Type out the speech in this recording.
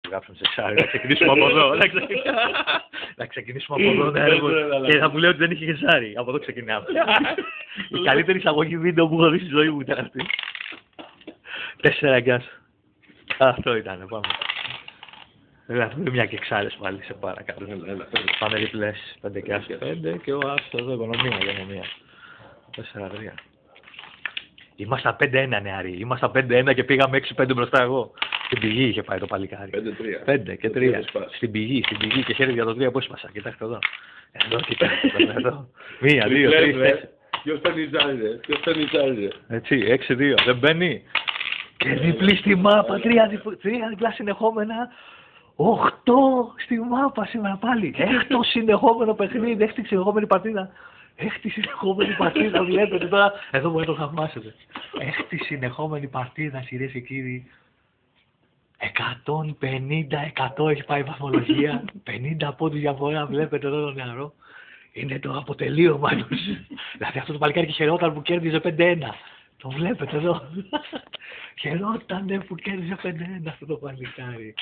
γράψουμε σε εξάρι. Να ξεκινήσουμε από εδώ. Να ξεκινήσουμε από εδώ. Και θα μου λέει ότι δεν είχε εξάρι. Από εδώ ξεκινάμε. Η καλύτερη εισαγωγή βίντεο που έχω δει στη ζωή μου ήταν αυτή. 4 γκάς. Αυτό ήταν. Πάμε. Έχουμε μια και εξάρες πάλι σε παρακάτω. Πάμε διπλές. 5 γκάς. 5 και ο άστο εδώ. Οικονομία. 4-3. Ήμασταν 5-1 νεαροί. Ήμασταν 5-1 και πήγαμε 6-5 μπροστά εγώ. Στην πηγή είχε πάει το παλικάρι. 5 και 3. Στην πηγή και χέρι για το 3 που έσπασα. Κοιτάξτε εδώ. Εδώ, κοιτάξτε εδώ. 1, 2, 3. Ποιος τον νιζάριζε. Έτσι, 6-2. Δεν μπαίνει. Και διπλή στη μάπα. 3 διπλά συνεχόμενα. 8 στη μάπα σήμερα πάλι. 6 συνεχόμενο παιχνίδι. 6 συνεχόμενη παρτίδα. 6 συνεχόμενη παρτίδα, βλέπετε τώρα. Εδώ μπορείτε να το θαυμάσετε. 6 συνεχόμενη παρτίδα, κυρίες και κύριοι. 150% έχει πάει η βαθμολογία. 50 πόντους διαφορά, βλέπετε εδώ το νεαρό. Είναι το αποτελείωμα τους. Δηλαδή αυτό το παλικάρι και χαιρόταν που κέρδιζε 5-1. Το βλέπετε εδώ. Χαιρότανε που κέρδιζε 5-1 αυτό το παλικάρι.